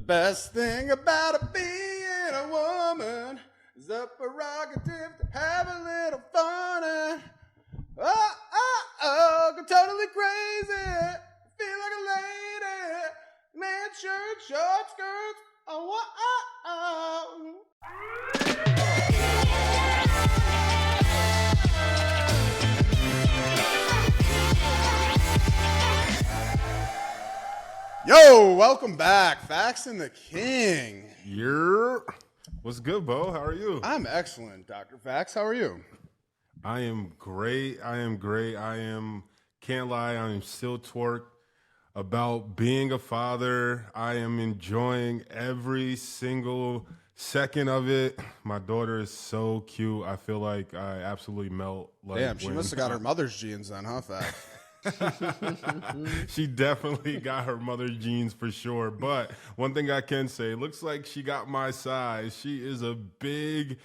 best thing about being a woman is the prerogative to have a little fun. And go totally crazy. Feel like a lady. Man shirt, short skirts. Yo, welcome back. Fax The King. What's good, Bo? How are you? I'm excellent, Dr. Fax. How are you? I am great. Can't lie, I am still torqued about being a father. I am enjoying every single second of it. My daughter is so cute. I feel like I absolutely melt. Damn, she must have got her mother's genes then, huh, Fax? She definitely got her mother's genes for sure. But one thing I can say, looks like she got my size. She is a big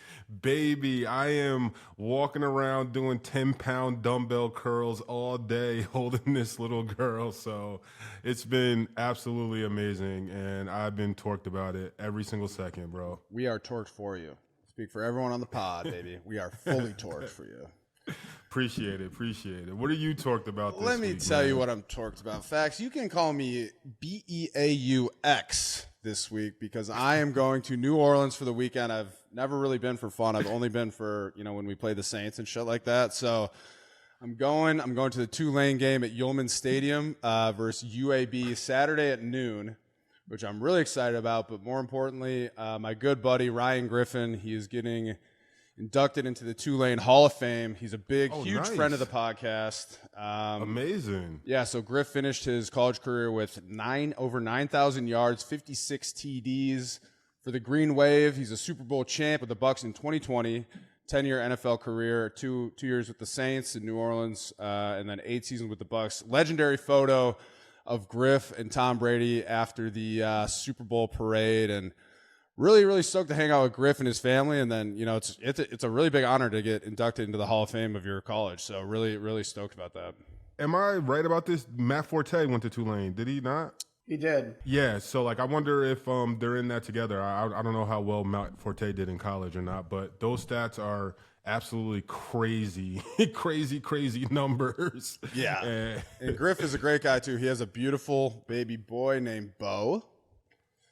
baby. I am walking around doing 10-pound dumbbell curls all day holding this little girl. So it's been absolutely amazing. And I've been torqued about it every single second, bro. We are torqued for you. Speak for everyone on the pod, baby. We are fully torqued for you. Appreciate it. What are you torqued about this Let me week, tell man? you what I'm torqued about. Fax, you can call me BEAUX this week because I am going to New Orleans for the weekend. I've never really been for fun. I've only been for, when we play the Saints and shit like that. So I'm going to the Tulane game at Yulman Stadium versus UAB Saturday at noon, which I'm really excited about. But more importantly, my good buddy Ryan Griffin, he is getting inducted into the Tulane Hall of Fame. He's a huge friend of the podcast. Amazing. Yeah, so Griff finished his college career with over 9,000 yards, 56 TDs for the Green Wave. He's a Super Bowl champ with the Bucs in 2020, 10-year NFL career, two years with the Saints in New Orleans, and then 8 seasons with the Bucs. Legendary photo of Griff and Tom Brady after the Super Bowl parade, and really, really stoked to hang out with Griff and his family, and then it's a really big honor to get inducted into the Hall of Fame of your college. So really, really stoked about that. Am I right about this? Matt Forte went to Tulane, did he not? He did. Yeah, so I wonder if they're in that together. I don't know how well Matt Forte did in college or not, but those stats are absolutely crazy, crazy numbers. Yeah, and Griff is a great guy too. He has a beautiful baby boy named Bo.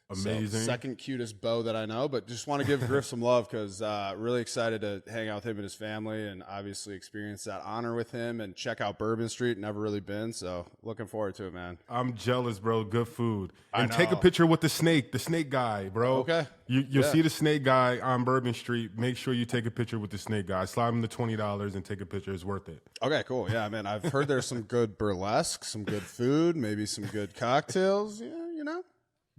Amazing. So, second cutest Bo that I know, but just want to give Griff some love because really excited to hang out with him and his family and obviously experience that honor with him and check out Bourbon Street. Never really been, so looking forward to it, man. I'm jealous, bro. Good food. And take a picture with the snake guy, bro. Okay. You'll see the snake guy on Bourbon Street. Make sure you take a picture with the snake guy. Slide him the $20 and take a picture. It's worth it. Okay, cool. Yeah, man. I've heard there's some good burlesque, some good food, maybe some good cocktails. Yeah,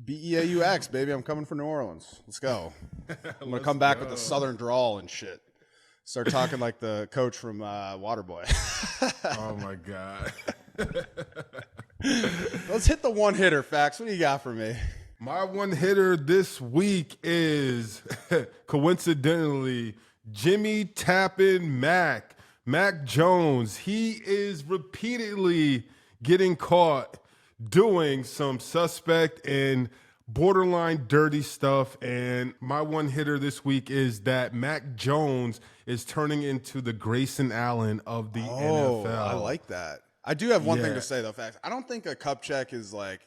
BEAUX, baby. I'm coming for New Orleans. Let's go. I'm going to come back with the southern drawl and shit. Start talking like the coach from Waterboy. Oh, my God. Let's hit the one-hitter, Fax. What do you got for me? My one-hitter this week is, coincidentally, Jimmy Tappin Mac Jones. He is repeatedly getting caught doing some suspect and borderline dirty stuff. And my one hitter this week is that Mac Jones is turning into the Grayson Allen of the NFL. I like that. I do have one thing to say though, Fax. I don't think a cup check is like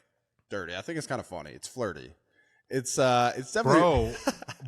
dirty. I think it's kind of funny. It's flirty. It's definitely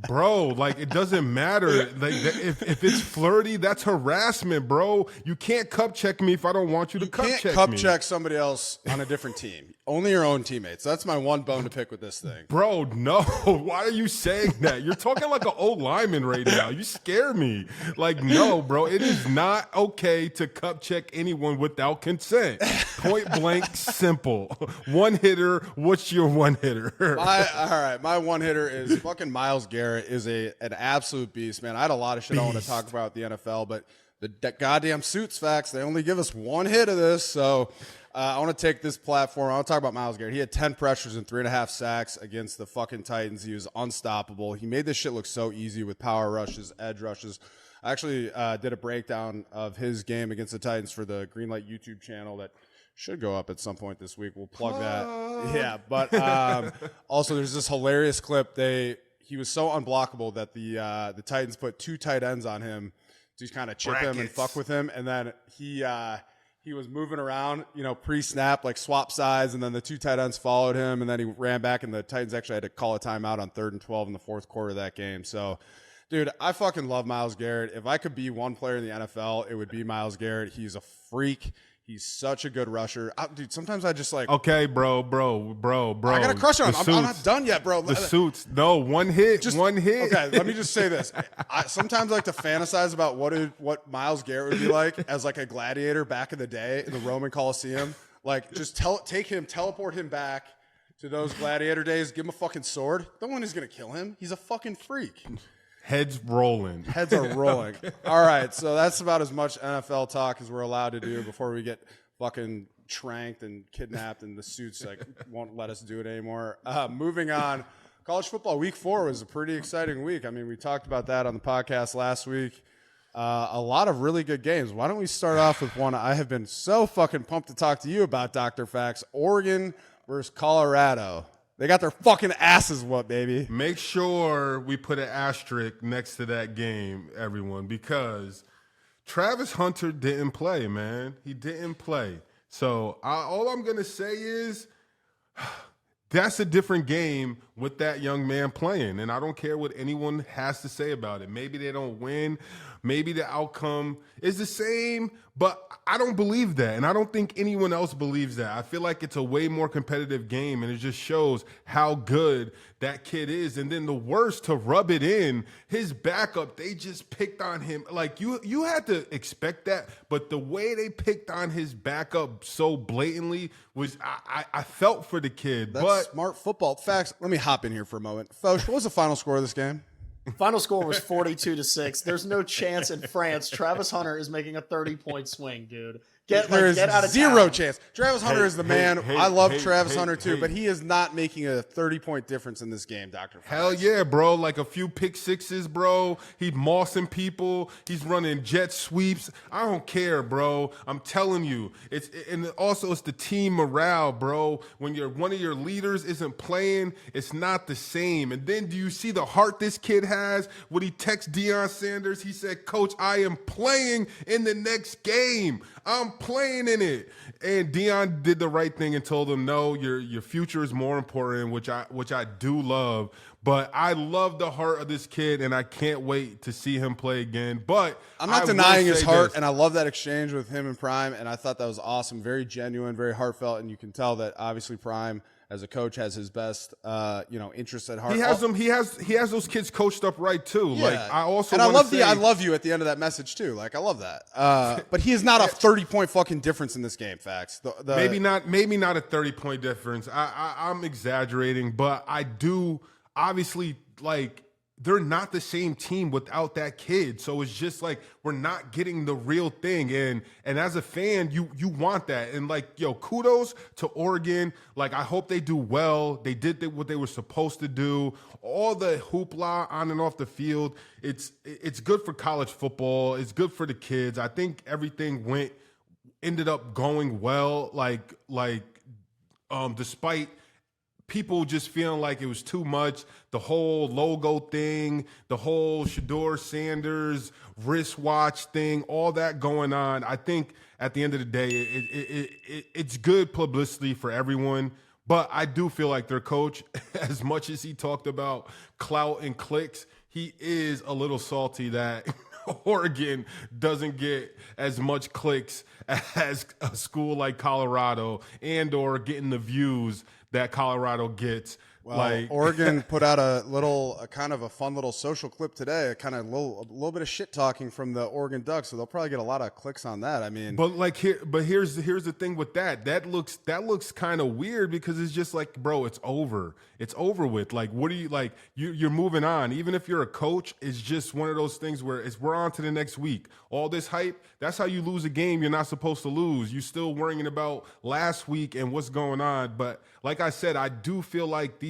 bro, like it doesn't matter. Like if it's flirty, that's harassment, bro. You can't cup check me if I don't want you to cup check me. You can't cup check somebody else on a different team. Only your own teammates. That's my one bone to pick with this thing. Bro, no. Why are you saying that? You're talking like an old lineman right now. You scare me. Like, no, bro. It is not okay to cup check anyone without consent. Point blank, simple. One hitter. What's your one hitter? All right. My one hitter is fucking Myles Garrett is an absolute beast, man. I had a lot of shit I want to talk about the NFL, but the goddamn suits, Fax, they only give us one hit of this. So I want to take this platform. I want to talk about Myles Garrett. He had 10 pressures and 3.5 sacks against the fucking Titans. He was unstoppable. He made this shit look so easy with power rushes, edge rushes. I actually did a breakdown of his game against the Titans for the Greenlight YouTube channel that should go up at some point this week. We'll plug that. Yeah, but also there's this hilarious clip. He was so unblockable that the Titans put 2 tight ends on him to kind of chip him and fuck with him, and then he was moving around, pre-snap, like swap sides, and then the 2 tight ends followed him, and then he ran back, and the Titans actually had to call a timeout on 3rd and 12 in the 4th quarter of that game. So, dude, I fucking love Myles Garrett. If I could be one player in the NFL, it would be Myles Garrett. He's a freak. He's such a good rusher. Dude, sometimes I just like... Okay, bro. I got a crush on him. I'm not done yet, bro. The suits. No, one hit. Okay, let me just say this. I sometimes like to fantasize about what Myles Garrett would be like as like a gladiator back in the day in the Roman Coliseum. Like, just teleport him back to those gladiator days, give him a fucking sword. No one is going to kill him. He's a fucking freak. Heads rolling. Heads are rolling. All right, so that's about as much NFL talk as we're allowed to do before we get fucking tranked and kidnapped and the suits won't let us do it anymore. Moving on, college football week 4 was a pretty exciting week. I mean, we talked about that on the podcast last week. A lot of really good games. Why don't we start off with one I have been so fucking pumped to talk to you about, Dr. Fax. Oregon versus Colorado. They got their fucking asses whooped, baby. Make sure we put an asterisk next to that game, everyone, because Travis Hunter didn't play, man. He didn't play. So all I'm going to say is that's a different game with that young man playing, and I don't care what anyone has to say about it. Maybe they don't win. Maybe the outcome is the same, but I don't believe that, and I don't think anyone else believes that. I feel like it's a way more competitive game, and it just shows how good that kid is. And then the worst, to rub it in, his backup, they just picked on him. Like, you had to expect that, but the way they picked on his backup so blatantly was, I felt for the kid. That's smart football. Facts. Let me hop in here for a moment. Foch, what was the final score of this game? Final score was 42-6. There's no chance in France. Travis Hunter is making a 30-point swing, dude. Get out of zero town. Chance. Travis Hunter is the man. I love Travis Hunter too, but he is not making a 30-point difference in this game, Dr. Fax. Hell yeah, bro. Like a few pick sixes, bro. He's mossing people. He's running jet sweeps. I don't care, bro. I'm telling you. It's the team morale, bro. When one of your leaders isn't playing, it's not the same. And then do you see the heart this kid has? When he texts Deion Sanders, he said, "Coach, I am playing in the next game. I'm playing in it." And Deion did the right thing and told him, "No, your future is more important," which I do love. But I love the heart of this kid, and I can't wait to see him play again. But I'm not denying his heart, and I love that exchange with him and Prime, and I thought that was awesome, very genuine, very heartfelt, and you can tell that obviously Prime, as a coach, has his best, interests at heart. He has them. He has those kids coached up right too. Yeah. Like I love you at the end of that message too. Like I love that. But he is not a 30-point fucking difference in this game. Facts. Maybe not a 30-point difference. I'm exaggerating, but I do obviously like. They're not the same team without that kid. So it's just like we're not getting the real thing. And as a fan, you want that. And like, kudos to Oregon. Like, I hope they do well. They did what they were supposed to do. All the hoopla on and off the field. It's good for college football. It's good for the kids. I think everything ended up going well. Despite people just feeling like it was too much, the whole logo thing, the whole Shedeur Sanders wristwatch thing, all that going on. I think at the end of the day, it's good publicity for everyone. But I do feel like their coach, as much as he talked about clout and clicks, he is a little salty that Oregon doesn't get as much clicks as a school like Colorado and or getting the views that Colorado gets. Well, Oregon put out a kind of a fun little social clip today, a little bit of shit talking from the Oregon Ducks, so they'll probably get a lot of clicks on that. I mean, here's the thing with that. That looks kind of weird because it's just like, bro, it's over. It's over with. Like, what are you like? You're moving on. Even if you're a coach, it's just one of those things where we're on to the next week. All this hype. That's how you lose a game you're not supposed to lose. You're still worrying about last week and what's going on. But like I said, I do feel like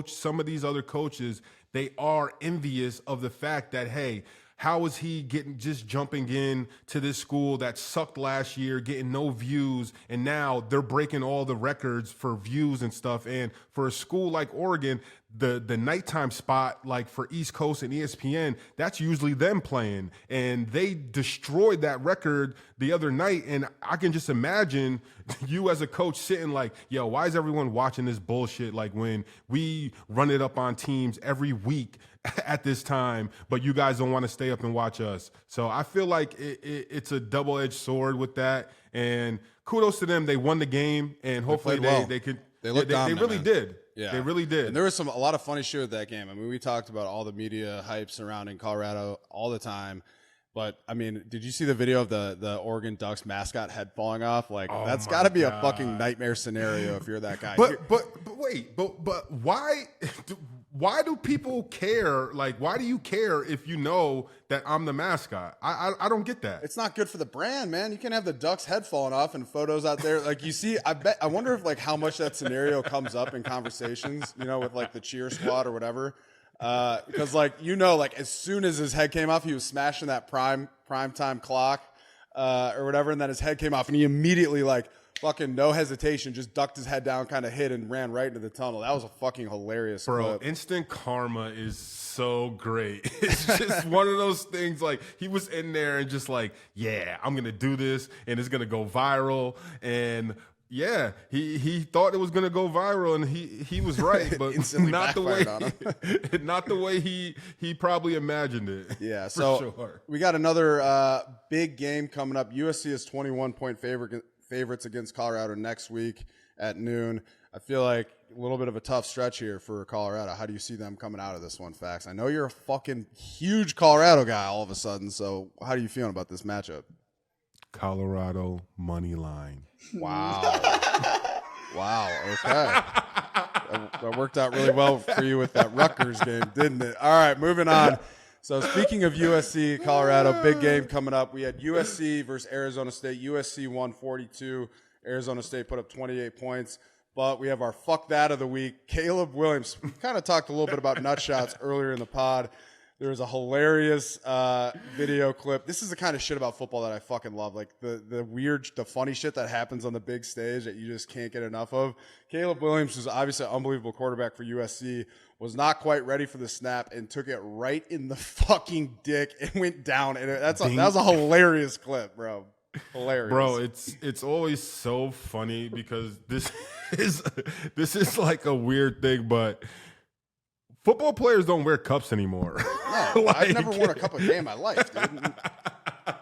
some of these other coaches, they are envious of the fact that, hey, How is he just jumping in to this school that sucked last year, getting no views, and now they're breaking all the records for views and stuff. And for a school like Oregon, the nighttime spot, like for East Coast and ESPN, that's usually them playing. And they destroyed that record the other night. And I can just imagine you as a coach sitting like, yo, why is everyone watching this bullshit? Like when we run it up on teams every week at this time, but you guys don't want to stay up and watch us. So I feel like it's a double-edged sword with that. And kudos to them. They won the game, and hopefully they could. They looked dominant, they really man. did. Yeah, they really did. And there was a lot of funny shit with that game. I mean, we talked about all the media hype surrounding Colorado all the time. But, I mean, did you see the video of the Oregon Ducks mascot head falling off? Like, that's got to be a fucking nightmare scenario if you're that guy. But why do people care? Like, why do you care if you know that I'm the mascot? I don't get that. It's not good for the brand, man. You can have the Ducks head falling off and photos out there. Like, you see, I wonder if, like, how much that scenario comes up in conversations, you know, with, like, the cheer squad or whatever. Because, like, you know, like, as soon as his head came off, he was smashing that prime time clock or whatever, and then his head came off, and he immediately, like, fucking no hesitation, just ducked his head down, kind of hid, and ran right into the tunnel. That was a fucking hilarious clip. Instant karma is so great. It's just one of those things, like, he was in there and just like, yeah, I'm going to do this, and it's going to go viral, and yeah, he thought it was going to go viral, and he was right, but not the way he probably imagined it. Yeah, so sure. We got another big game coming up. USC is 21-point favorites against Colorado next week at noon. I feel like a little bit of a tough stretch here for Colorado. How do you see them coming out of this one, Fax? I know you're a fucking huge Colorado guy all of a sudden, so how are you feeling about this matchup? Colorado money line. Wow. Wow, okay. That worked out really well for you with that Rutgers game, didn't it? All right, moving on. So speaking of USC, Colorado, big game coming up. We had USC versus Arizona State. USC won 42. Arizona State put up 28 points. But we have our fuck that of the week. Caleb Williams. We kind of talked a little bit about nut shots earlier in the pod. There was a hilarious video clip. This is the kind of shit about football that I fucking love. Like the weird, the funny shit that happens on the big stage that you just can't get enough of. Caleb Williams was obviously an unbelievable quarterback for USC, was not quite ready for the snap and took it right in the fucking dick and went down. And that was a hilarious clip, bro. Hilarious. Bro, it's always so funny because this is like a weird thing, but football players don't wear cups anymore. No, I've never worn a cup a day in my life, dude.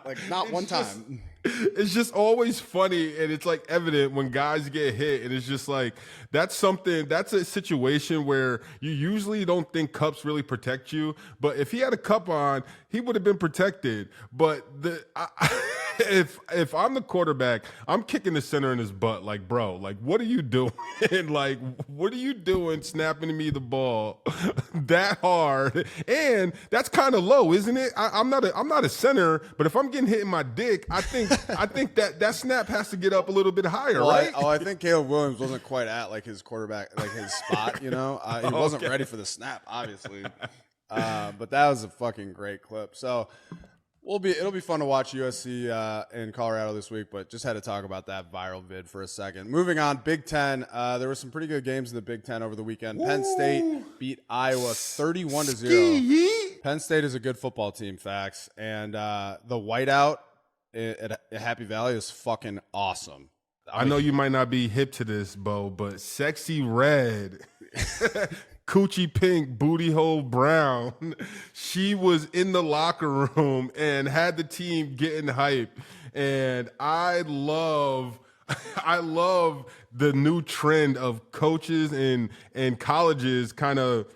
Like, not one time. It's just always funny, and it's like evident when guys get hit, and it's just like that's a situation where you usually don't think cups really protect you, but if he had a cup on, he would have been protected. But if I'm the quarterback, I'm kicking the center in his butt, like, bro, like, what are you doing? Like, what are you doing snapping me the ball that hard? And that's kind of low, isn't it? I'm not a center, but if I'm getting hit in my dick, I think that snap has to get up a little bit higher, right? I think Caleb Williams wasn't quite at like his quarterback, like his spot, you know? He wasn't ready for the snap, obviously. But that was a fucking great clip. So it'll be fun to watch USC in Colorado this week, but just had to talk about that viral vid for a second. Moving on, Big Ten. There were some pretty good games in the Big Ten over the weekend. Ooh. Penn State beat Iowa 31-0. Penn State is a good football team, Fax. And the whiteout at Happy Valley is fucking awesome. I know you might not be hip to this, Bo, but sexy red, coochie pink, booty hole brown, she was in the locker room and had the team getting hype. And I love the new trend of coaches and colleges kind of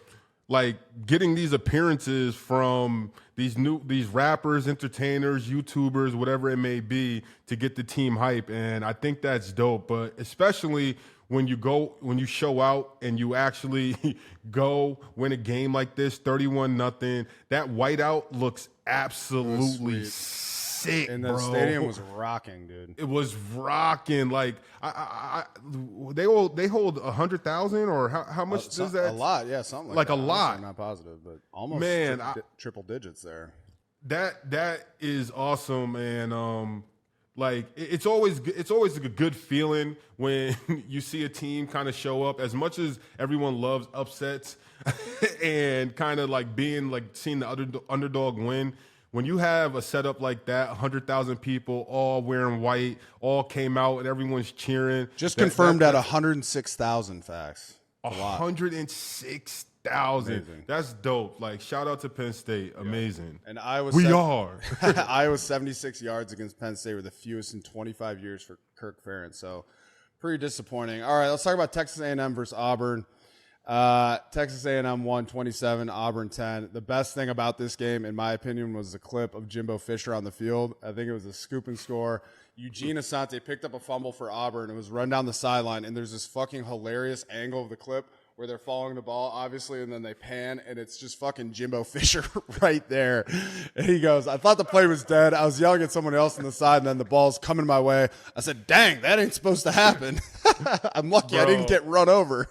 like getting these appearances from these rappers, entertainers, YouTubers, whatever it may be, to get the team hype. And I think that's dope. But especially when you show out and you actually go win a game like this, 31-0, that whiteout looks absolutely sick, and the stadium was rocking, dude. It was rocking. Like they hold 100,000, or how much is that? A lot, yeah, something like that. A lot. I'm not positive, but almost man, triple digits there. That is awesome, and like it's always a good feeling when you see a team kind of show up. As much as everyone loves upsets and kind of like being like seeing the underdog win. When you have a setup like that, 100,000 people all wearing white, all came out and everyone's cheering. Just confirmed at 106,000 Fax. 106,000. That's dope. Like, shout out to Penn State. Amazing. And Iowa, Iowa 76 yards against Penn State were the fewest in 25 years for Kirk Ferentz. So pretty disappointing. All right, let's talk about Texas A&M versus Auburn. Texas A&M won 27, Auburn 10. The best thing about this game, in my opinion, was the clip of Jimbo Fisher on the field. I think it was a scoop and score. Eugene Asante picked up a fumble for Auburn and was run down the sideline, and there's this fucking hilarious angle of the clip where they're following the ball, obviously, and then they pan, and it's just fucking Jimbo Fisher right there. And he goes, I thought the play was dead. I was yelling at someone else on the side, and then the ball's coming my way. I said, dang, that ain't supposed to happen. I'm lucky I didn't get run over.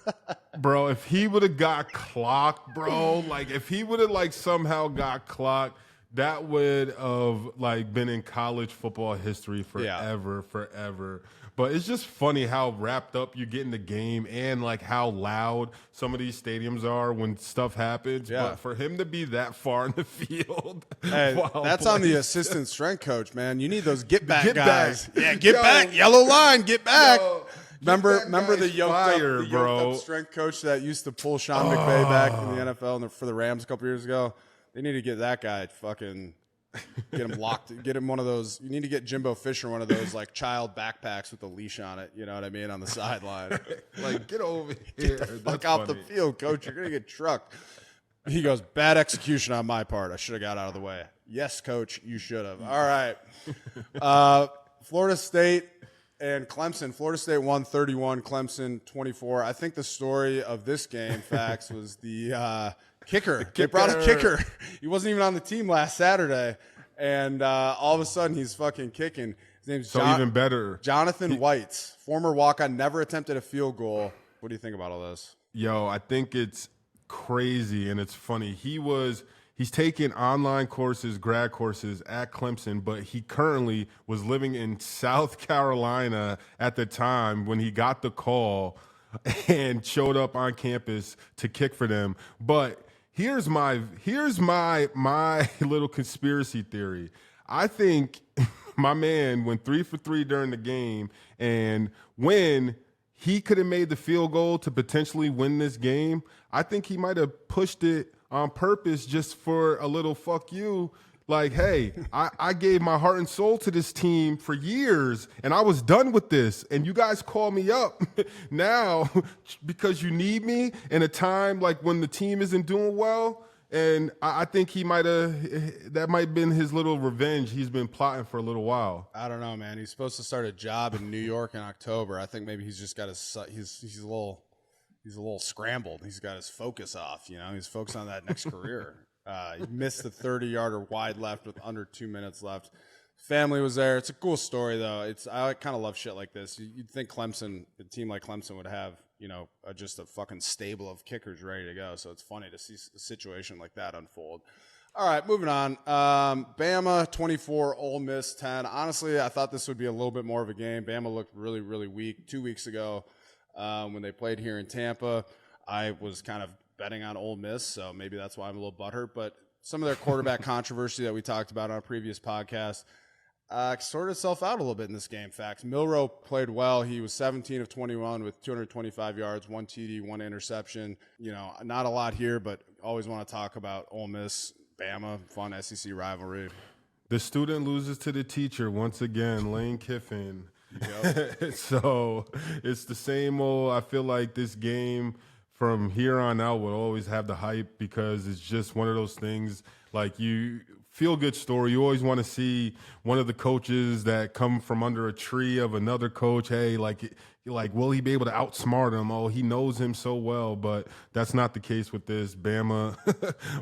Bro, if he would have got clocked, bro, like if he would have like somehow got clocked, that would have like been in college football history forever. But it's just funny how wrapped up you get in the game and like how loud some of these stadiums are when stuff happens. Yeah. But for him to be that far in the field, hey, that's on the assistant strength coach, man. You need those get back guys. Back. Yeah, get back. Yellow line, get back. Remember the yoked up strength coach that used to pull Sean McVay back in the NFL for the Rams a couple years ago? They need to get that guy fucking get him locked. Get him one of those. You need to get Jimbo Fisher one of those like child backpacks with a leash on it. You know what I mean? On the sideline. Like, get over here. Get the fuck off the field, coach. You're gonna get trucked. He goes, bad execution on my part. I should have got out of the way. Yes, coach, you should have. All right. Florida State and Clemson. Florida State won 31, Clemson 24. I think the story of this game, Fax, was the kicker. They brought a kicker. He wasn't even on the team last Saturday, and all of a sudden he's fucking kicking. His name's even better. Jonathan White, former walk-on, never attempted a field goal. What do you think about all this? Yo, I think it's crazy and it's funny. He's taking online courses, grad courses at Clemson, but he currently was living in South Carolina at the time when he got the call and showed up on campus to kick for them. But here's my little conspiracy theory. I think my man went 3 for 3 during the game, and when he could have made the field goal to potentially win this game, I think he might have pushed it on purpose just for a little fuck you. Like, hey, I gave my heart and soul to this team for years, and I was done with this. And you guys call me up now because you need me in a time like when the team isn't doing well. And I think that might have been his little revenge he's been plotting for a little while. I don't know, man. He's supposed to start a job in New York in October. I think maybe he's just got he's a little scrambled. He's got his focus off. You know, he's focused on that next career. He missed the 30-yarder wide left with under 2 minutes left. Family was there. It's a cool story, though. I kind of love shit like this. You'd think Clemson, a team like Clemson, would have, just a fucking stable of kickers ready to go. So it's funny to see a situation like that unfold. All right, moving on. Bama 24, Ole Miss 10. Honestly, I thought this would be a little bit more of a game. Bama looked really, really weak 2 weeks ago when they played here in Tampa. I was kind of betting on Ole Miss, so maybe that's why I'm a little butthurt. But some of their quarterback controversy that we talked about on a previous podcast sorted itself out a little bit in this game. Facts. Milroe played well. He was 17 of 21 with 225 yards, 1 TD, 1 interception. Not a lot here, but always want to talk about Ole Miss, Bama, fun SEC rivalry. The student loses to the teacher once again, Lane Kiffin. Yep. So it's the same old. I feel like this game from here on out will always have the hype because it's just one of those things. Like, you feel good story. You always want to see one of the coaches that come from under a tree of another coach. Hey, like, will he be able to outsmart him? Oh, he knows him so well, but that's not the case with this. Bama,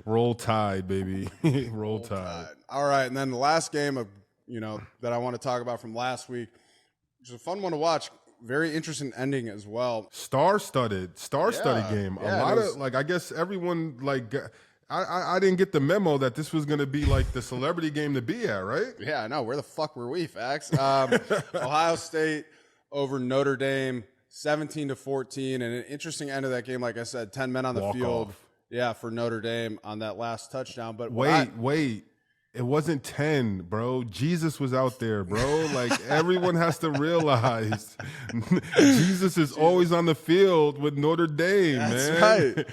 roll tide, baby. roll tide. All right, and then the last game of that I want to talk about from last week, which is a fun one to watch. Very interesting ending as well. Star-studded game. Yeah, A lot of, I guess everyone, I didn't get the memo that this was going to be like the celebrity game to be at, right? Yeah, I know. Where the fuck were we, Fax? Ohio State over Notre Dame, 17-14, and an interesting end of that game. Like I said, 10 men on the field. Yeah, for Notre Dame on that last touchdown. But wait. It wasn't 10, bro. Jesus was out there, bro. Like, everyone has to realize Jesus is always on the field with Notre Dame, man. That's right.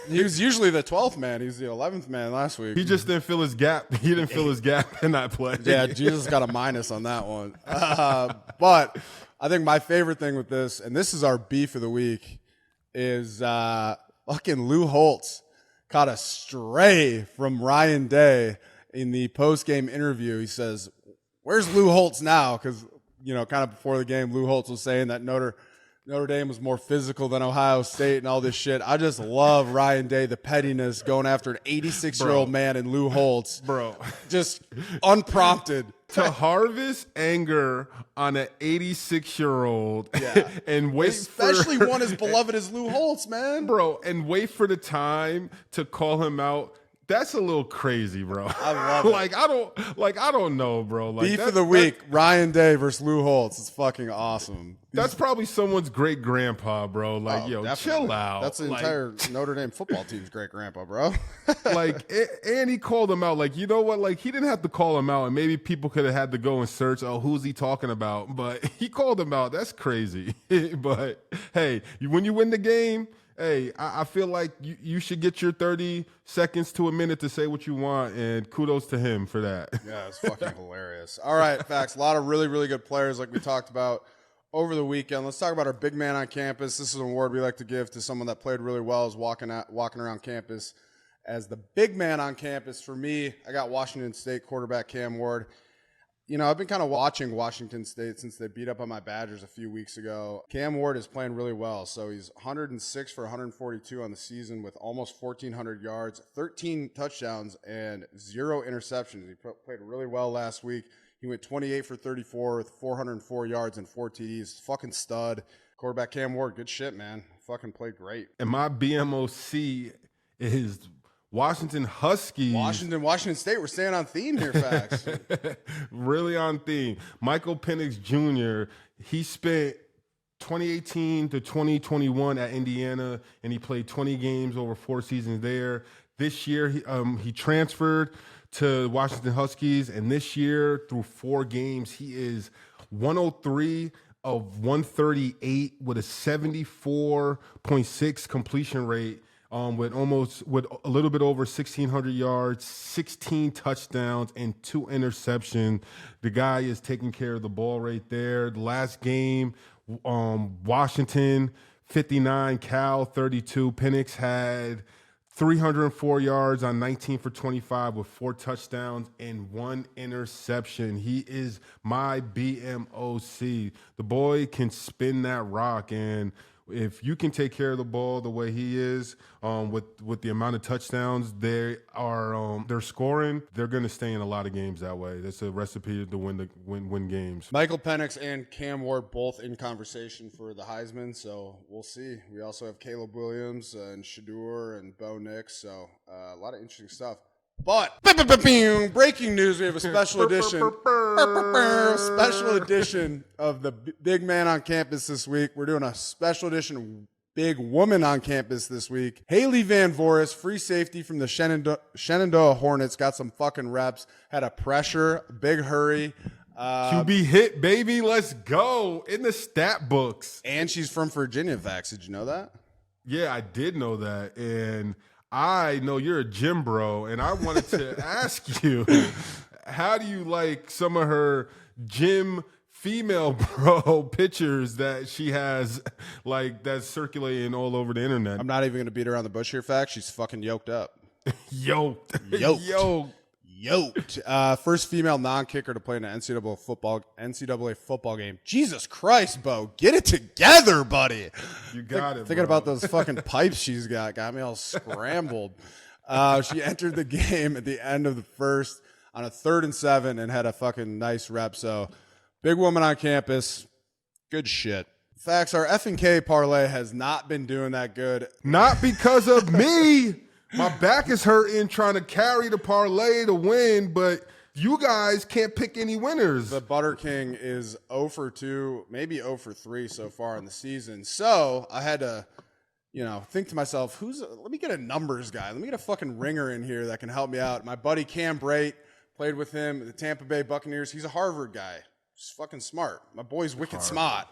He was usually the 12th man. He was the 11th man last week. He just didn't fill his gap. He didn't fill his gap in that play. Yeah, Jesus got a minus on that one. But I think my favorite thing with this, and this is our beef of the week, is fucking Lou Holtz caught a stray from Ryan Day in the post-game interview. He says, "Where's Lou Holtz now?" Because, kind of before the game, Lou Holtz was saying that Notre Dame was more physical than Ohio State and all this shit. I just love Ryan Day, the pettiness, going after an 86-year-old man in Lou Holtz. Bro. Just unprompted. To harvest anger on an 86-year-old and wait especially one as beloved as Lou Holtz, man. Bro, and wait for the time to call him out. That's a little crazy, bro. I love it. I don't know, bro. Like, beef of the week, Ryan Day versus Lou Holtz. It's fucking awesome. That's probably someone's great grandpa, bro. Like, definitely. Chill out. That's the entire Notre Dame football team's great grandpa, bro. And he called him out. Like, you know what? Like, he didn't have to call him out, and maybe people could have had to go and search, who's he talking about? But he called him out. That's crazy. But hey, when you win the game, hey, I feel like you should get your 30 seconds to a minute to say what you want, and kudos to him for that. Yeah, it's fucking hilarious. All right, Fax. A lot of really, really good players like we talked about over the weekend. Let's talk about our big man on campus. This is an award we like to give to someone that played really well, is walking around campus as the big man on campus. For me, I got Washington State quarterback Cam Ward. I've been kind of watching Washington State since they beat up on my Badgers a few weeks ago. Cam Ward is playing really well. So he's 106 for 142 on the season with almost 1,400 yards, 13 touchdowns, and 0 interceptions. He played really well last week. He went 28 for 34 with 404 yards and 4 TDs. Fucking stud. Quarterback Cam Ward, good shit, man. Fucking played great. And my BMOC is Washington Huskies. Washington State. We're staying on theme here, Fax. Really on theme. Michael Penix Jr., he spent 2018 to 2021 at Indiana, and he played 20 games over 4 seasons there. This year, he transferred to Washington Huskies, and this year, through 4 games, he is 103 of 138 with a 74.6 completion rate. With a little bit over 1,600 yards, 16 touchdowns, and 2 interceptions. The guy is taking care of the ball right there. The last game, Washington 59, Cal 32. Penix had 304 yards on 19 for 25 with 4 touchdowns and 1 interception. He is my BMOC. The boy can spin that rock, and if you can take care of the ball the way he is, with the amount of touchdowns they're scoring, they're going to stay in a lot of games that way. That's a recipe to win games. Michael Penix and Cam Ward both in conversation for the Heisman, so we'll see. We also have Caleb Williams and Shador and Bo Nix, so a lot of interesting stuff. But breaking news, we have a special edition of the big man on campus this week. We're doing a special edition big woman on campus this week. Haley Van Voohris, free safety from the Shenandoah Hornets, got some fucking reps, had a pressure, big hurry. QB hit, baby, let's go, in the stat books. And she's from Virginia, Vax. Did you know that? Yeah, I did know that, and I know you're a gym bro, and I wanted to ask you, how do you like some of her gym female bro pictures that she has, like, that's circulating all over the internet? I'm not even going to beat around the bush here, Fact. She's fucking yoked up. Yoked. First female non-kicker to play in an NCAA football game. Jesus Christ, Bo, get it together, buddy. You got it. Thinking about those fucking pipes she's got me all scrambled. She entered the game at the end of the first on a 3rd and 7 and had a fucking nice rep. So, big woman on campus, good shit. Facts, our F&K parlay has not been doing that good. Not because of me. My back is hurting trying to carry the parlay to win, but you guys can't pick any winners. The Butter King is 0 for 2, maybe 0 for 3 so far in the season. So I had to, think to myself, let me get a numbers guy. Let me get a fucking ringer in here that can help me out. My buddy Cam Brate, played with him at the Tampa Bay Buccaneers. He's a Harvard guy. He's fucking smart. My boy's wicked smart.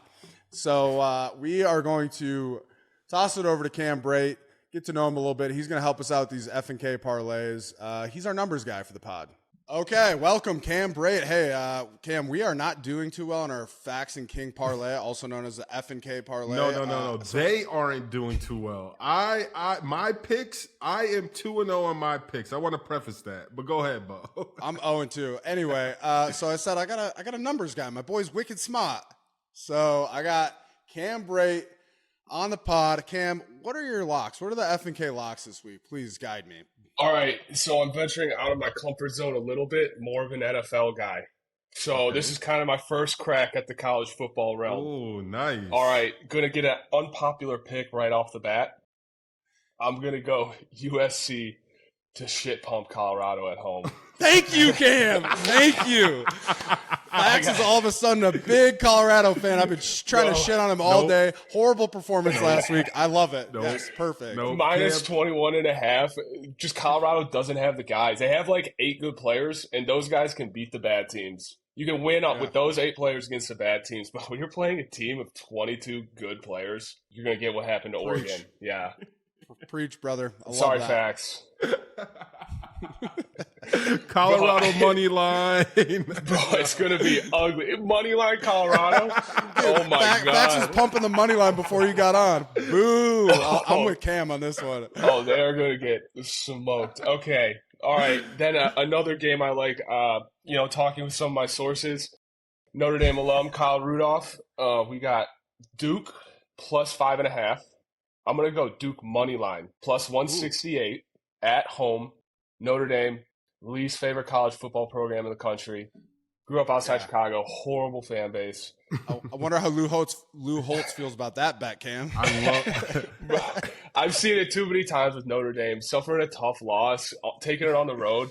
So we are going to toss it over to Cam Brate, get to know him a little bit. He's going to help us out with these F&K parlays. He's our numbers guy for the pod. Okay, welcome, Cam Brate. Hey, Cam, we are not doing too well on our Fax and King parlay, also known as the F&K parlay. No. They aren't doing too well. My picks, I am 2-0 on my picks. I want to preface that, but go ahead, Bo. I'm 0-2. Anyway, so I said I got a numbers guy. My boy's wicked smart. So I got Cam Brate on the pod. Cam, what are your locks? What are the F&K locks this week? Please guide me. All right, so I'm venturing out of my comfort zone a little bit, more of an NFL guy. So This is kind of my first crack at the college football realm. Oh, nice. All right, going to get an unpopular pick right off the bat. I'm going to go USC to shit pump Colorado at home. Thank you, Cam. Thank you. Fax is all of a sudden a big Colorado fan. I've been trying to shit on him all day. Horrible performance last week. I love it. Yes, perfect. Minus 21.5. Just Colorado doesn't have the guys. They have like 8 good players, and those guys can beat the bad teams. You can win with those 8 players against the bad teams, but when you're playing a team of 22 good players, you're going to get what happened to Oregon. Yeah. Preach, brother. Sorry, Fax. Colorado money line. Bro, it's going to be ugly. Money line Colorado? Oh, my God. Fax was pumping the money line before you got on. Boo. I'm with Cam on this one. Oh, they're going to get smoked. Okay. All right. Then another game I like, talking with some of my sources, Notre Dame alum Kyle Rudolph. We got Duke plus 5.5. I'm going to go Duke money line plus 168 at home. Notre Dame, least favorite college football program in the country. Grew up outside Chicago. Horrible fan base. I wonder how Lou Holtz feels about that bet, Cam. I've seen it too many times with Notre Dame. Suffering a tough loss, taking it on the road.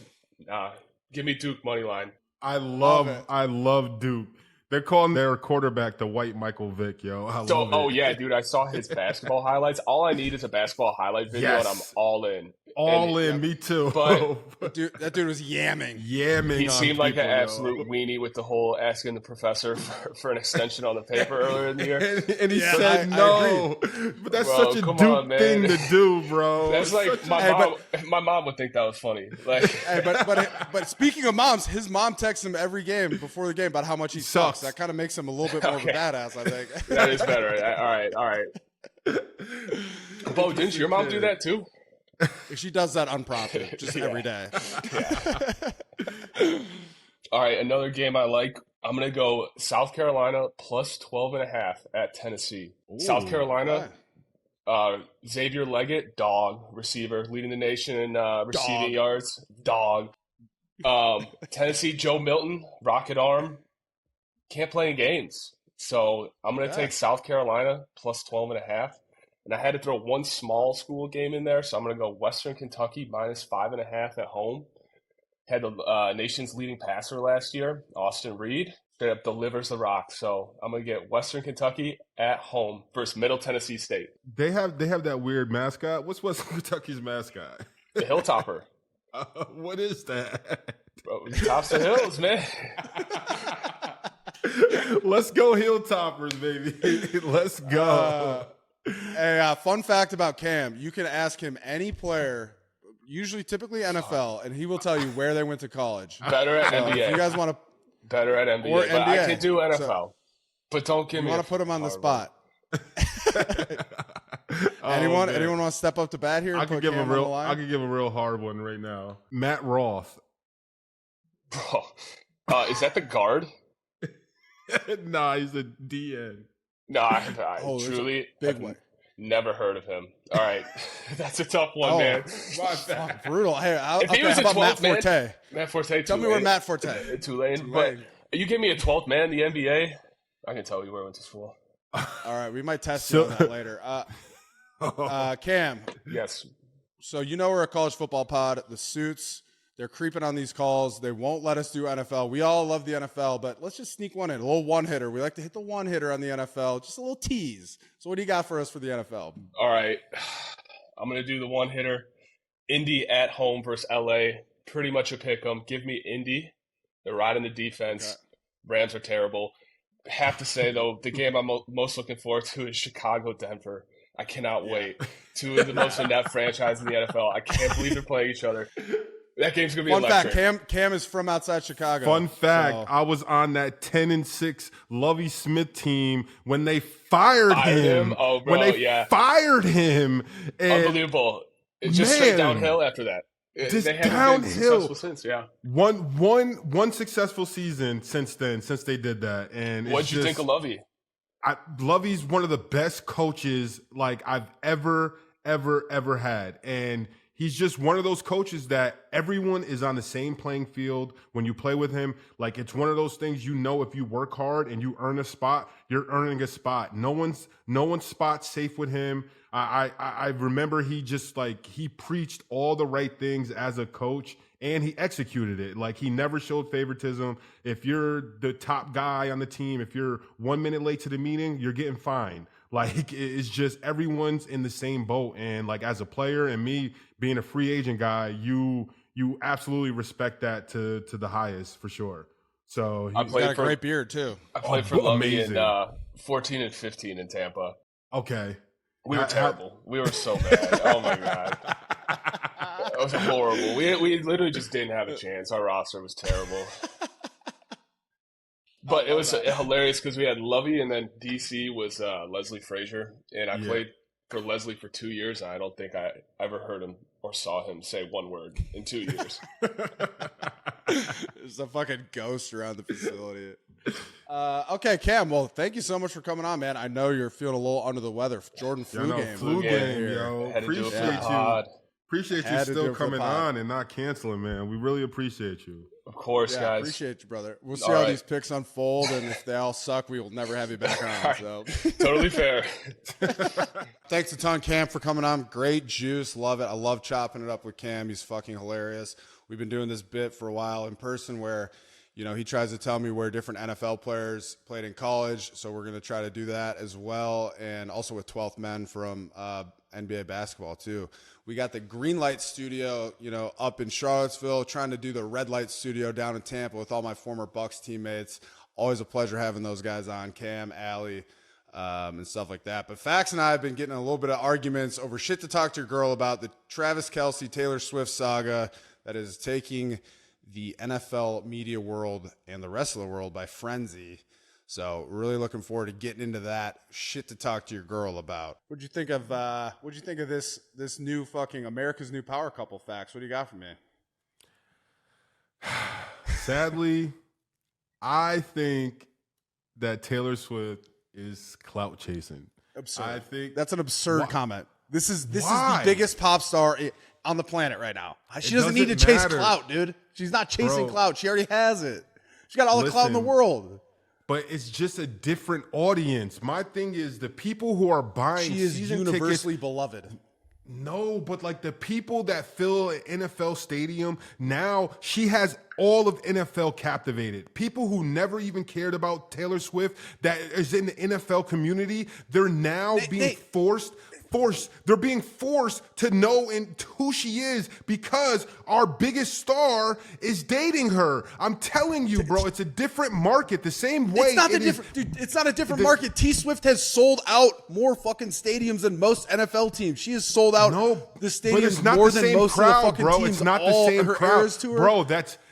Give me Duke money line. I love Duke. They're calling their quarterback the white Michael Vick, yo. Yeah, dude, I saw his basketball highlights. All I need is a basketball highlight video, and I'm all in. Me too. But that dude was yamming. He seemed like an absolute weenie with the whole asking the professor for an extension on the paper earlier in the year. and he said no. But that's such a Duke thing to do, bro. That's like my mom would think that was funny. Like, but speaking of moms, his mom texts him every game before the game about how much he sucks. That kind of makes him a little bit more of a badass, I think. That is better. All right. Bo, didn't your mom do that too? She does that unprompted, just every day. Yeah. All right, another game I like. I'm going to go South Carolina plus 12.5 at Tennessee. Ooh, South Carolina, Xavier Leggett, dog, receiver, leading the nation in receiving yards, dog. Tennessee, Joe Milton, rocket arm, can't play in games. So I'm going to take South Carolina plus 12.5. And I had to throw one small school game in there, so I'm going to go Western Kentucky minus 5.5 at home. Had the nation's leading passer last year, Austin Reed, straight up delivers the rock. So I'm going to get Western Kentucky at home versus Middle Tennessee State. They have that weird mascot. What's Western Kentucky's mascot? The Hilltopper. What is that? Bro, tops the hills, man. Let's go Hilltoppers, baby. Let's go. Hey, fun fact about Cam: you can ask him any player, typically NFL, and he will tell you where they went to college. Better at NBA. If you guys want to, better at NBA, or but NBA. I can do NFL. But don't give me. You want to put him on the spot? Anyone want to step up to bat here? I can give a real hard one right now. Matt Roth. Bro, is that the guard? Nah, he's a DN. No, I truly big one. Never heard of him. All right, that's a tough one, man. Brutal. Hey, if he was a 12th man, Matt Forte. Tell me where Matt Forte. Tulane. But you give me a 12th man in the NBA, I can tell you where I went to school. All right, we might test you on that later. Cam. Yes. So we're a college football pod. The suits, they're creeping on these calls. They won't let us do NFL. We all love the NFL, but let's just sneak one in. A little one-hitter. We like to hit the one-hitter on the NFL. Just a little tease. So what do you got for us for the NFL? All right. I'm going to do the one-hitter. Indy at home versus LA. Pretty much a pick 'em. Give me Indy. They're riding the defense. Okay. Rams are terrible. Have to say, though, the game I'm most looking forward to is Chicago-Denver. I cannot wait. Two of the most inept franchises in the NFL. I can't believe they're playing each other. That game's going to be electric. Fun fact, Cam is from outside Chicago. Fun fact, I was on that 10-6 Lovie Smith team when they fired him. Oh, bro, when they fired him. Unbelievable. It's just straight downhill after that. Just they haven't downhill. been successful since, yeah. One successful season since then, since they did that. And what'd you think of Lovie? Lovey's one of the best coaches like I've ever had. And he's just one of those coaches that everyone is on the same playing field when you play with him. Like, it's one of those things, if you work hard and you earn a spot, you're earning a spot. No one's spot's safe with him. I remember he preached all the right things as a coach, and he executed it. Like, he never showed favoritism. If you're the top guy on the team, if you're 1 minute late to the meeting, you're getting fined. Like, it's just everyone's in the same boat. And like, as a player and me being a free agent guy, you absolutely respect that to the highest for sure. So he's got a great beard too. I played for Lovey in 14 and 15 in Tampa. Okay. We were terrible. We were so bad. Oh my God. It was horrible. We literally just didn't have a chance. Our roster was terrible. But it was hilarious because we had Lovey, and then DC was Leslie Frazier, and I played for Leslie for 2 years, and I don't think I ever heard him or saw him say one word in 2 years. There's a fucking ghost around the facility. Okay, Cam, well, thank you so much for coming on, man. I know you're feeling a little under the weather. Jordan flu game, yo. Appreciate you still coming on and not canceling, man. We really appreciate you. Of course, guys. Appreciate you, brother. We'll see how these picks unfold, and if they all suck, we will never have you back on. So totally fair. Thanks a ton, Cam, for coming on. Great juice. Love it. I love chopping it up with Cam. He's fucking hilarious. We've been doing this bit for a while in person where, he tries to tell me where different NFL players played in college. So we're going to try to do that as well. And also with 12th Men from NBA basketball too. We got the Green Light Studio, up in Charlottesville, trying to do the Red Light Studio down in Tampa with all my former Bucks teammates. Always a pleasure having those guys on, Cam, Allie, and stuff like that. But Fax and I have been getting a little bit of arguments over shit to talk to your girl about, the Travis Kelce, Taylor Swift saga that is taking the NFL media world and the rest of the world by frenzy. So really looking forward to getting into that shit to talk to your girl about. What'd you think of this new fucking America's New Power Couple, Fax? What do you got for me? Sadly, I think that Taylor Swift is clout chasing. Absurd. I think that's an absurd comment. This is the biggest pop star on the planet right now. She doesn't need to chase clout, dude. She's not chasing clout. She already has it. She got all the clout in the world. But it's just a different audience. My thing is the people who are buying she is season universally tickets, beloved. No, but like the people that fill an NFL stadium, now she has all of NFL captivated. People who never even cared about Taylor Swift that is in the NFL community, they're now being forced to know who she is because our biggest star is dating her. I'm telling you, bro, it's a different market. The same way it's not a different market. T Swift has sold out more fucking stadiums than most NFL teams. She has sold out the stadiums more than most of the fucking teams. It's not the same crowd, bro.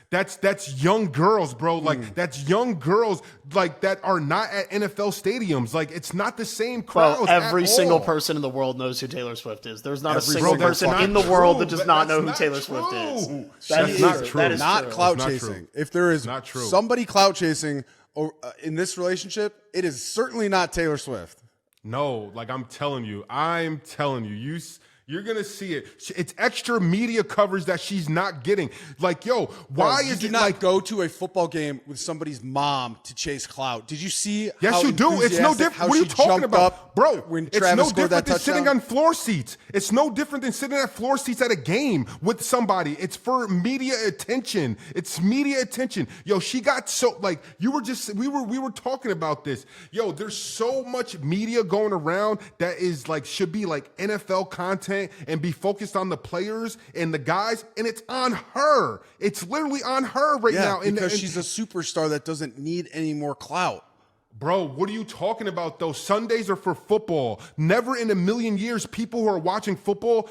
That's young girls, bro. Like that's young girls like that are not at NFL stadiums. Like it's not the same crowd. Well, every single person in the world knows who Taylor Swift is. There's not a single person in the world that does not know who Taylor Swift is. That's not true. That is not clout chasing. If there is somebody clout chasing in this relationship, it is certainly not Taylor Swift. No, like I'm telling you, You're going to see it. It's extra media coverage that she's not getting. Like, yo, why Bro, is you it do not like go to a football game with somebody's mom to chase clout? Did you see? Yes, how you do. It's no enthusiastic- different. how What are you she talking jumped about, up bro? When It's Travis no scored that different than sitting touchdown? on floor seats. It's no different than sitting at floor seats at a game with somebody. It's for media attention. It's media attention. Yo, she got so like we were talking about this. Yo, there's so much media going around that is like should be like NFL content and be focused on the players and the guys, and it's on her. It's literally on her right now. because she's a superstar that doesn't need any more clout. Bro, what are you talking about, though? Sundays are for football. Never in a million years, people who are watching football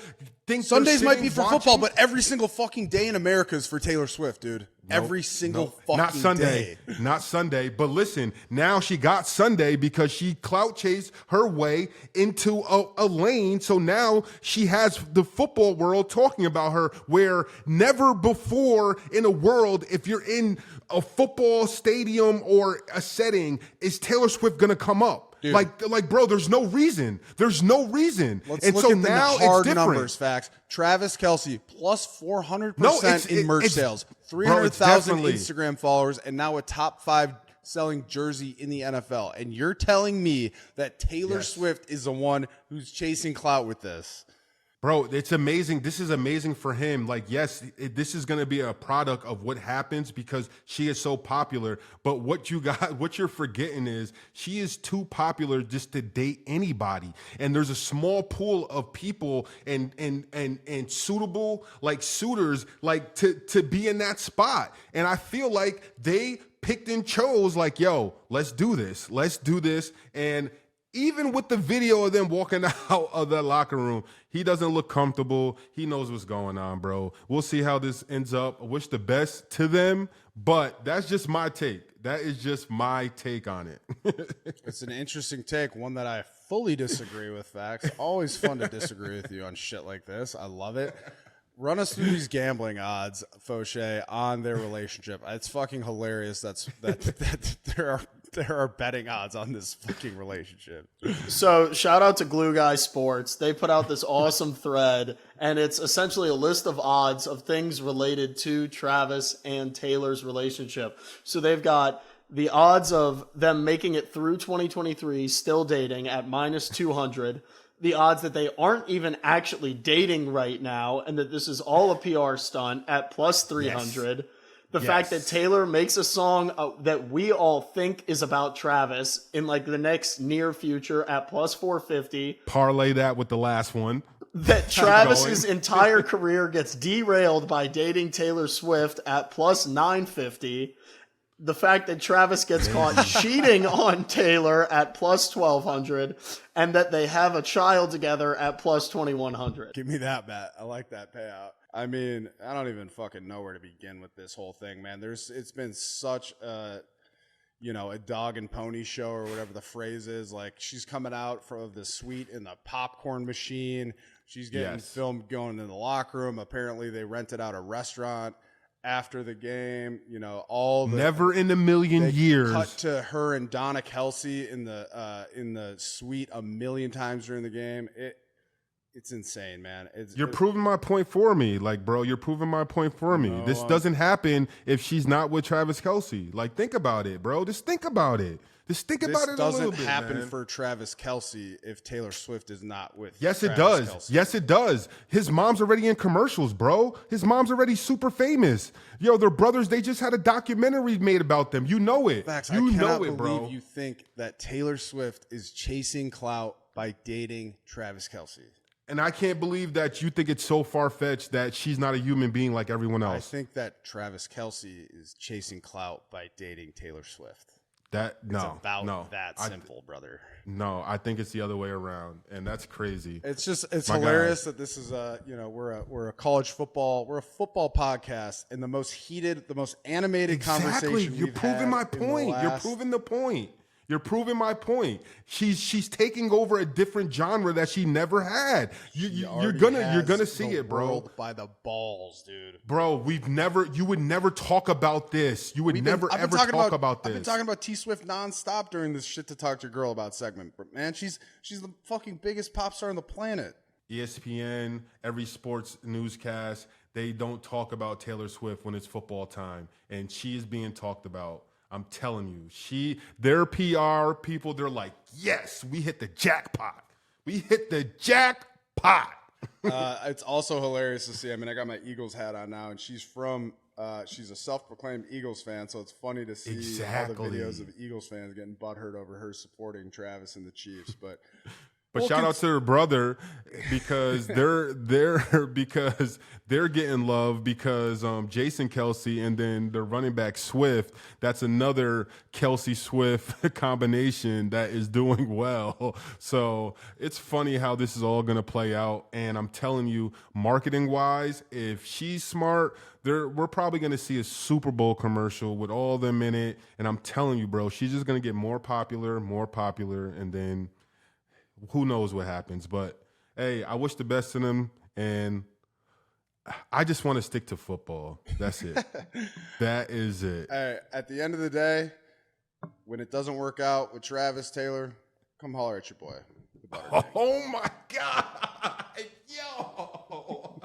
think Sundays they're might be sitting for watching- football, but every single fucking day in America is for Taylor Swift, dude. Every single fucking not Sunday. day. Not Sunday. But listen, now she got Sunday because she clout chased her way into a lane. So now she has the football world talking about her, where never before in a world, if you're in a football stadium or a setting, is Taylor Swift gonna come up? Dude. Like, bro, there's no reason. There's no reason. Let's and look so at the now hard it's different. numbers, facts. Travis Kelce plus 400% No, it's- in merch it's- sales, bro, it's 300,000 definitely- Instagram followers, and now a top 5 selling jersey in the NFL. And you're telling me that Taylor Yes. Swift is the one who's chasing clout with this? Bro, it's amazing. This is amazing for him. Like, yes, this is going to be a product of what happens because she is so popular. But what you're forgetting is she is too popular just to date anybody. And there's a small pool of people and suitable like suitors like to be in that spot. And I feel like they picked and chose like, yo, let's do this. Let's do this. And even with the video of them walking out of the locker room, he doesn't look comfortable. He knows what's going on, bro. We'll see how this ends up. I wish the best to them, but that's just my take. That is just my take on it. It's an interesting take, one that I fully disagree with, Facts. Always fun to disagree with you on shit like this. I love it. Run us through these gambling odds, Fauché, on their relationship. It's fucking hilarious that there are betting odds on this fucking relationship. So shout out to Glue Guy Sports. They put out this awesome thread, and it's essentially a list of odds of things related to Travis and Taylor's relationship. So they've got the odds of them making it through 2023 still dating at minus 200. The odds that they aren't even actually dating right now and that this is all a PR stunt at plus 300. Yes. The fact that Taylor makes a song that we all think is about Travis in like the next near future at plus 450. Parlay that with the last one. That Travis's entire career gets derailed by dating Taylor Swift at plus 950. The fact that Travis gets caught cheating on Taylor at plus 1,200 and that they have a child together at plus 2,100. Give me that bet. I like that payout. I mean, I don't even fucking know where to begin with this whole thing, man. It's been such a dog and pony show or whatever the phrase is. Like, she's coming out from the suite in the popcorn machine. She's getting filmed going in the locker room. Apparently they rented out a restaurant after the game, never in a million years. Cut to her and Donna Kelce in the suite a million times during the game. It's insane, man. You're proving my point for me. Like, bro, you're proving my point for me. This doesn't happen if she's not with Travis Kelce. Like, think about it, bro. Just think about it. Just think about it a little bit, This doesn't happen man. for Travis Kelce if Taylor Swift is not with Yes, it Travis does. Kelce. Yes, it does. His mom's already in commercials, bro. His mom's already super famous. Yo, their brothers, they just had a documentary made about them. You know it. Facts. You I cannot know it, believe bro. you think that Taylor Swift is chasing clout by dating Travis Kelce. And I can't believe that you think it's so far-fetched that she's not a human being like everyone I else. think that Travis Kelce is chasing clout by dating Taylor Swift. It's that simple, brother. No, I think it's the other way around, and that's crazy. It's hilarious that this is we're a football podcast, and the most heated, the most animated conversation. You're proving my point. You're proving the point. You're proving my point. She's taking over a different genre that she never had. You're gonna see it, bro. World by the balls, dude. Bro, you would never talk about this. You would never ever talk about this. I've been talking about T Swift nonstop during this shit to talk to your girl about segment. But man, she's the fucking biggest pop star on the planet. ESPN, every sports newscast, they don't talk about Taylor Swift when it's football time, and she is being talked about. I'm telling you, their PR people, they're like, yes, we hit the jackpot. We hit the jackpot. It's also hilarious to see. I mean, I got my Eagles hat on now, and she's a self-proclaimed Eagles fan, so it's funny to see all the videos of Eagles fans getting butthurt over her supporting Travis and the Chiefs. But shout out to her brother because they're getting love because Jason Kelce and then the running back Swift. That's another Kelce Swift combination that is doing well. So it's funny how this is all going to play out. And I'm telling you, marketing wise, if she's smart, we're probably going to see a Super Bowl commercial with all them in it. And I'm telling you, bro, she's just going to get more popular, and then who knows what happens. But hey, I wish the best to them, and I just want to stick to football. That's it. That is it. Hey, at the end of the day, when it doesn't work out with Travis Taylor, come holler at your boy. Oh my God. Yo.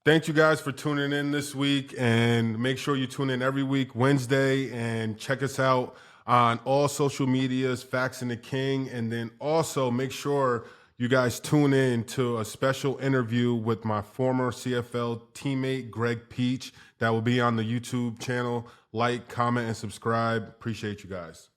Thank you guys for tuning in this week, and make sure you tune in every week Wednesday and check us out on all social medias, Fax The King, and then also make sure you guys tune in to a special interview with my former CFL teammate, Greg Peach. That will be on the YouTube channel. Like, comment, and subscribe. Appreciate you guys.